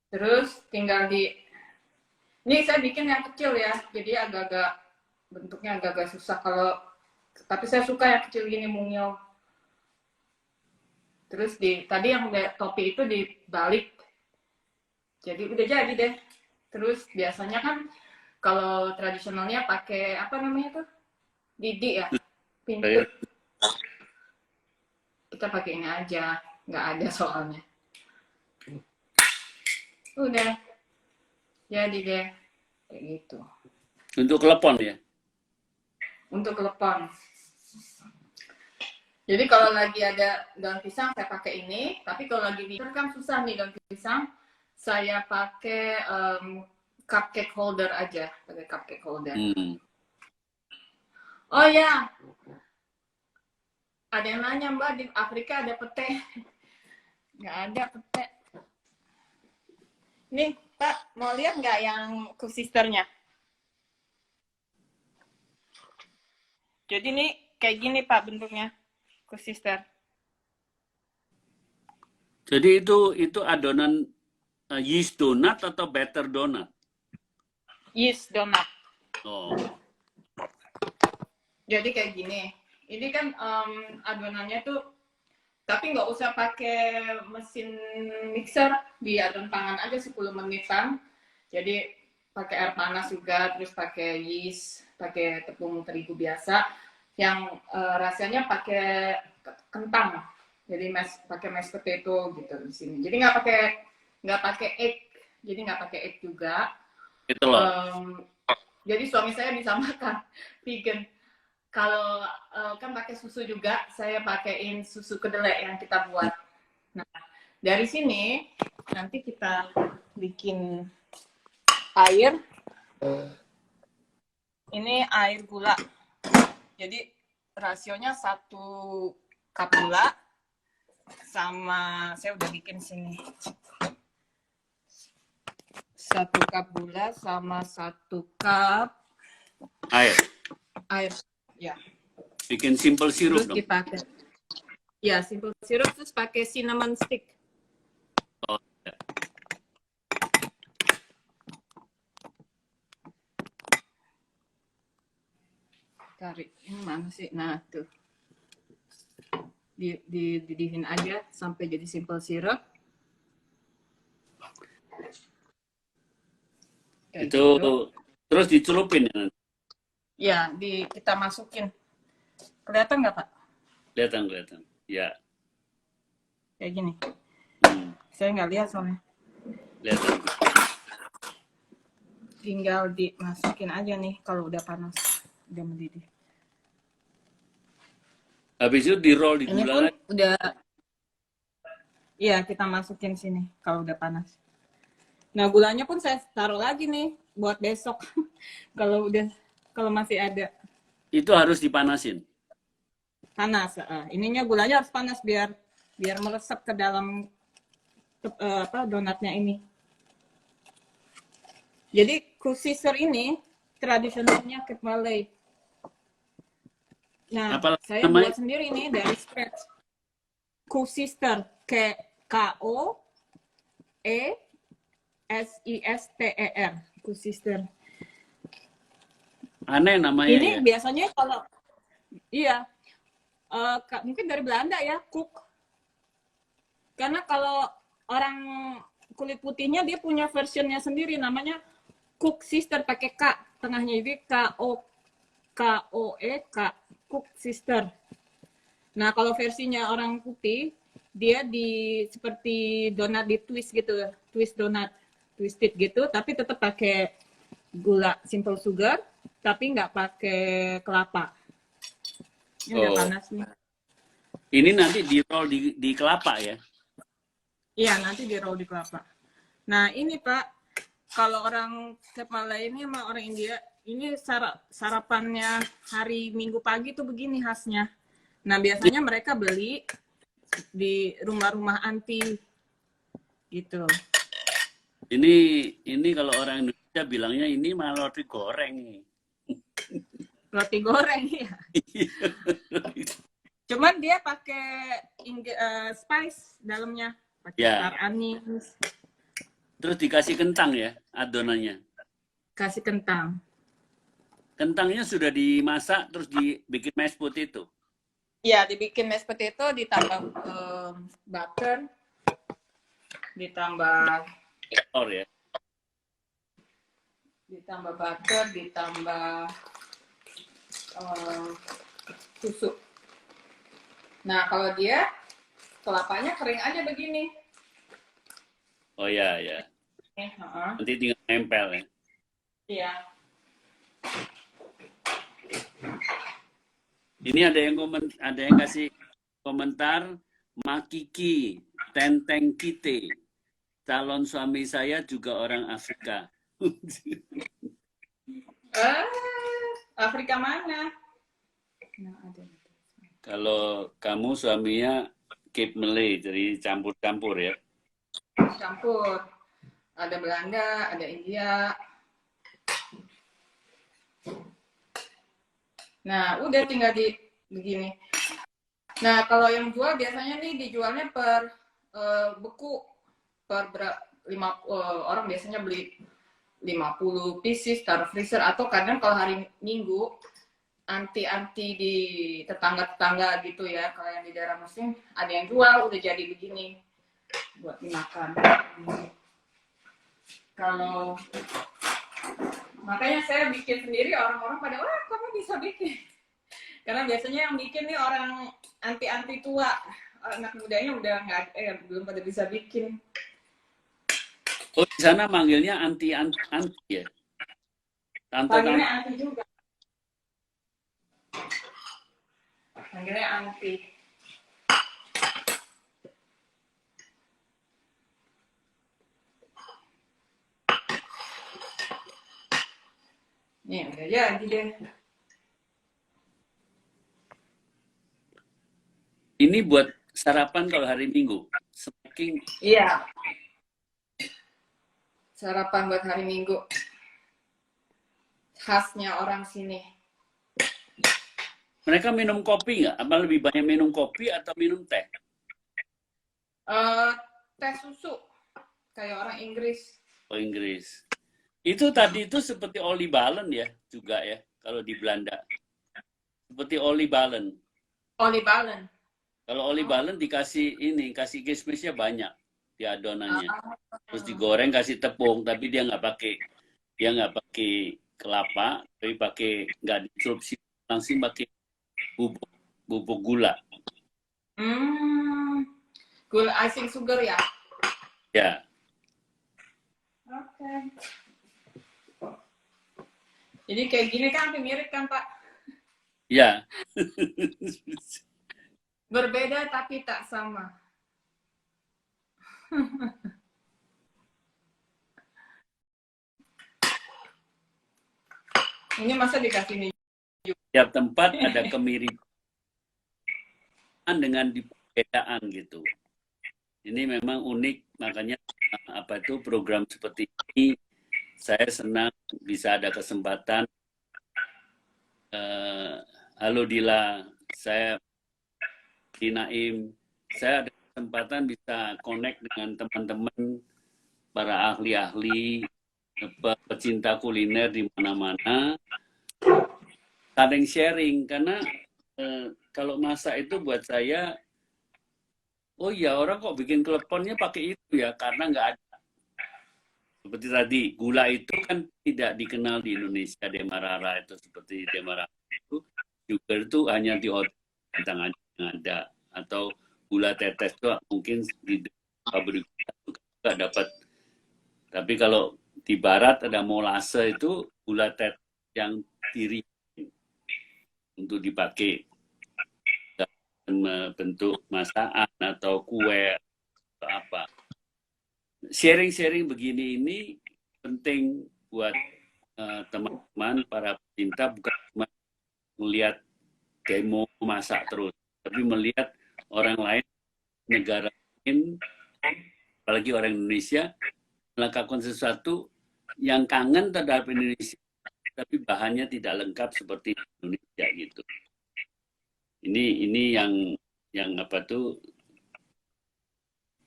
Terus tinggal ini saya bikin yang kecil ya, jadi agak-agak bentuknya agak-agak susah tapi saya suka yang kecil gini, mungil. Terus tadi yang topi itu dibalik, jadi udah jadi deh. Terus biasanya kan kalau tradisionalnya pakai apa namanya tuh, didi ya, pintu. Kita pakai ini aja, nggak ada soalnya. Udah jadi deh kayak gitu. Untuk klepon ya? Untuk klepon. Jadi kalau lagi ada daun pisang saya pakai ini, tapi kalau lagi winter kan susah nih daun pisang, saya pakai cupcake holder aja, pakai cupcake holder. Oh ya, ada yang nanya Mbak, di Afrika ada pete? Nggak ada pete. Nih Pak, mau lihat nggak yang kusisternya? Jadi nih kayak gini Pak bentuknya, kusister. Jadi itu adonan yeast donat atau batter donat? Yeast donat. Oh. Jadi kayak gini. Ini kan adonannya tuh, tapi nggak usah pakai mesin mixer, diadon tangan aja 10 menitan. Jadi pakai air panas juga, terus pakai yeast, pakai tepung terigu biasa. Yang rasanya pakai kentang. Jadi pakai mashed potato gitu di sini. Jadi nggak pakai egg. Jadi nggak pakai egg juga. Itu loh. Jadi suami saya bisa makan vegan. Kalau kan pakai susu juga, saya pakaiin susu kedelai yang kita buat. Nah, dari sini nanti kita bikin air. Ini air gula. Jadi rasionya 1 cup gula sama, saya udah bikin sini. 1 cup gula sama 1 cup air. Ya. Bikin simple sirup terus dong. Dipakai. Ya, simple sirup, terus pakai cinnamon stick. Oh, ya. Tarik. Ini mana sih? Nah, tuh. Didihin aja sampai jadi simple syrup. Itu gitu. Terus dicelupin ya? Ya, kita masukin. Kelihatan nggak, Pak? Kelihatan. Ya. Kayak gini. Hmm, Saya nggak lihat soalnya. kelihatan. Tinggal dimasukin aja nih kalau udah panas, udah mendidih. Habis itu di-roll di Ini gula pun lagi. udah, iya kita masukin sini kalau udah panas. Nah gulanya pun saya taruh lagi nih buat besok kalau masih ada. Itu harus dipanasin. Panas. Ininya gulanya harus panas biar meresap ke dalam donatnya ini. Jadi kusisir ini tradisionalnya Cape Malay. Nah, Apa saya namanya? buat sendiri nih dari scratch. Kusisir, K-O-E-S-I-S-T-E-R, kusisir. Aneh namanya Ini ya. biasanya kalau iya mungkin dari Belanda ya, cook. Karena kalau orang kulit putihnya dia punya versionnya sendiri namanya cook sister pakai K tengahnya, jadi K-O-E-K, cook sister. Nah kalau versinya orang putih dia seperti donat di twist gitu, twist donat, twisted gitu, tapi tetap pakai gula simple sugar, tapi nggak pakai kelapa. Ini udah panas nih. Ini nanti di-roll di kelapa ya. Iya nanti di roll di kelapa. Nah ini Pak, kalau orang Cape Malay ini sama orang India, ini sarapannya hari Minggu pagi tuh begini khasnya. Nah biasanya mereka beli di rumah-rumah anti gitu. Ini kalau orang Indonesia bilangnya ini malah roti goreng nih. Roti goreng ya. Cuman dia pakai spice dalamnya, pakai star anis. Terus dikasih kentang ya adonannya. Kasih kentang. Kentangnya sudah dimasak terus dibikin mashed potato. Ya, dibikin mashed potato, ditambah butter, ditambah Ya. Ditambah butter, ditambah susu. Nah, kalau dia kelapanya kering aja begini. Oh ya. Nanti tinggal nempel ya. Iya. Ini ada yang kasih komentar, Makiki, Tenteng Kite, calon suami saya juga orang Afrika. Afrika mana? Kalau kamu suaminya Cape Malay, jadi campur-campur ya. Campur. Ada Belanda, ada India. Nah, udah tinggal begini. Nah, kalau yang jual biasanya nih dijualnya per beku, per orang biasanya beli 50 pieces taruh freezer, atau kadang kalau hari Minggu anti di tetangga gitu ya, kalau yang di daerah Muslim ada yang jual udah jadi begini buat dimakan. Kalau makanya saya bikin sendiri, orang-orang pada wah kamu bisa bikin, karena biasanya yang bikin nih orang anti tua, anak mudanya udah nggak belum pada bisa bikin. Oh, di sana manggilnya anti ya. Panggilnya anti juga. Panggilnya anti. Nih udah jadi deh. Ini buat sarapan kalau hari Minggu. Saking. Iya. Sarapan buat hari Minggu. Khasnya orang sini. Mereka minum kopi nggak? Apa lebih banyak minum kopi atau minum teh? Teh susu. Kayak orang Inggris. Oh, Inggris. Itu tadi itu seperti Oli Balen ya, juga ya, kalau di Belanda. Seperti Oli Balen. Oli Balen. Kalau Oli Balen kasih kismisnya banyak di adonannya. Terus digoreng kasih tepung, tapi dia nggak pakai kelapa, tapi nggak diserupsi, langsung pakai bubuk. bubuk gula. Gula icing sugar ya? Ya. Oke. Jadi kayak gini kan hampir mirip kan Pak? Ya. Berbeda tapi tak sama. Ini masa dikasih nih? Tiap tempat ada kemiripan dengan perbedaan gitu. Ini memang unik, makanya apa itu program seperti ini saya senang bisa ada kesempatan. Halo Dila, saya Dinaim, saya ada kesempatan bisa connect dengan teman-teman para ahli-ahli pecinta kuliner di mana-mana, saling sharing karena kalau masak itu buat saya, oh ya orang kok bikin kleponnya pakai itu ya karena nggak ada. Seperti tadi gula itu kan tidak dikenal di Indonesia, Demerara itu seperti Demerara itu juga itu hanya di hotel bintang yang ada atau gula tetes itu mungkin di pabrik juga dapat. Tapi kalau di barat ada molase itu gula tetes yang diri untuk dipakai dalam bentuk masakan atau kue atau apa. Sharing-sharing begini ini penting buat teman-teman para pecinta, bukan cuma melihat demo masak terus, tapi melihat orang lain, negara lain, apalagi orang Indonesia melakukan sesuatu yang kangen terhadap Indonesia, tapi bahannya tidak lengkap seperti Indonesia gitu. Ini yang apa tuh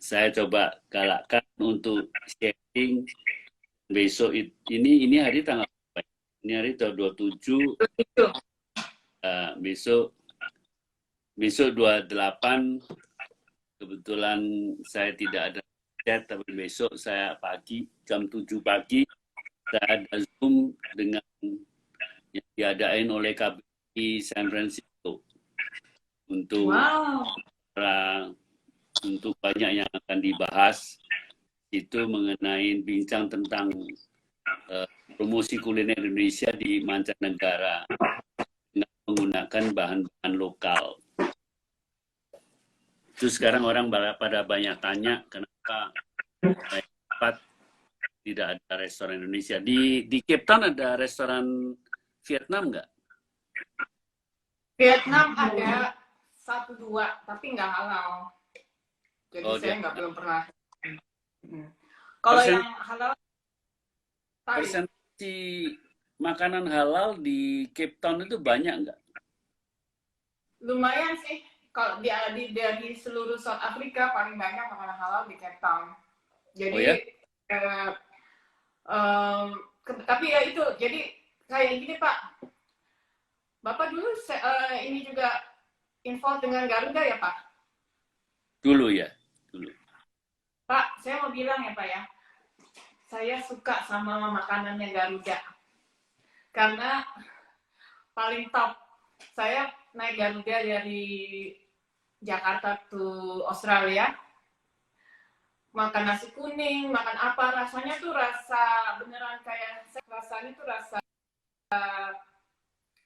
saya coba galakkan untuk sharing besok ini hari tanggal berapa? Ini hari tanggal 27. Besok 28 kebetulan saya tidak ada chat, tapi besok saya pagi jam 7 pagi saya ada Zoom dengan yang diadain oleh KBRI San Francisco untuk untuk banyak yang akan dibahas itu mengenai bincang tentang promosi kuliner Indonesia di mancanegara dengan menggunakan bahan-bahan lokal. Itu sekarang orang pada banyak tanya kenapa tempat tidak ada restoran Indonesia. Di Cape Town ada restoran Vietnam nggak? Vietnam ada 1-2 tapi nggak halal. Jadi saya belum pernah. Kalau yang halal, persentase makanan halal di Cape Town itu banyak nggak? Lumayan sih. Kalau dari seluruh South Africa paling banyak makanan halal di Cape Town. Jadi, tapi ya itu. Jadi kayak gini Pak. Bapak dulu ini juga involved dengan Garuda ya Pak? Dulu ya. Dulu. Pak, saya mau bilang ya Pak ya. Saya suka sama makanannya Garuda. Karena paling top. Saya naik Garuda dari Jakarta ke Australia. Makan nasi kuning, makan apa, rasanya tuh rasa beneran kayak, rasanya tuh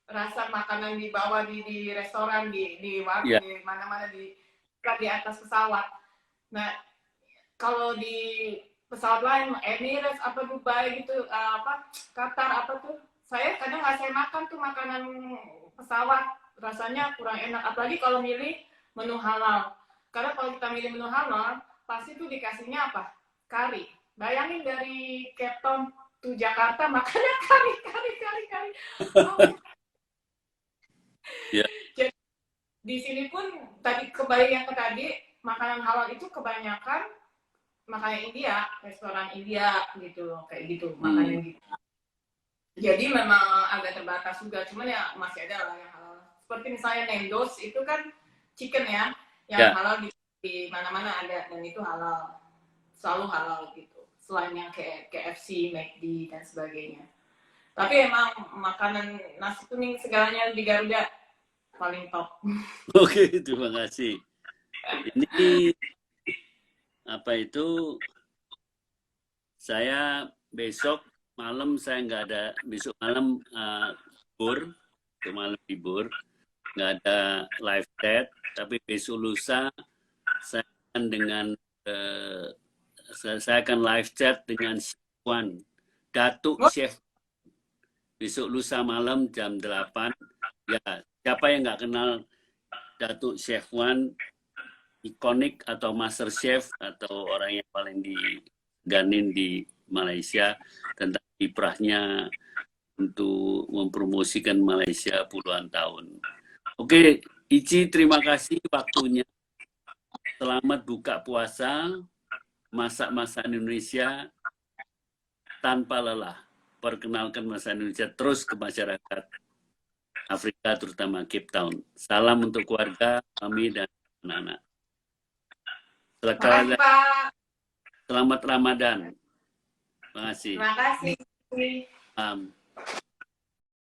rasa makanan dibawa di restoran, di warung, di mana-mana, di atas pesawat. Nah, kalau di pesawat lain, Emirates, apa Dubai gitu, Qatar, apa tuh, saya kadang nggak saya makan tuh makanan pesawat, rasanya kurang enak. Apalagi kalau milih menu halal. Karena kalau kita milih menu halal, pasti tuh dikasihnya apa? Kari. Bayangin dari Cape Town to Jakarta, makannya kari. Oh. Yeah. Jadi, di sini pun tadi kembali yang ke tadi, makanan halal itu kebanyakan makanan India, restoran India gitu, kayak gitu, makanan gitu. Jadi memang agak terbatas juga, cuman ya masih ada lah yang halal. Seperti misalnya Nando's itu kan chicken ya, yang halal di mana-mana ada, dan itu halal, selalu halal gitu. Selain yang kayak KFC, McD dan sebagainya. Tapi emang makanan nasi kuning segalanya di Garuda paling top. Oke, terima kasih. Ini apa itu? Saya besok malam saya nggak ada, besok malam libur, besok malam libur, nggak ada live chat, tapi besok lusa saya akan dengan saya akan live chat dengan Chef Wan, Datuk Chef. Besok lusa malam jam 8. Ya, siapa yang nggak kenal Datuk Chef Wan, ikonik atau master chef atau orang yang paling diganin di Malaysia, tentang kiprahnya untuk mempromosikan Malaysia puluhan tahun. Oke, Ici, terima kasih waktunya. Selamat buka puasa, masak-masak Indonesia tanpa lelah. Perkenalkan masak Indonesia terus ke masyarakat Afrika, terutama Cape Town. Salam untuk keluarga, kami, dan anak-anak. Makasih, Pak. Selamat Ramadan. Terima kasih. Terima kasih.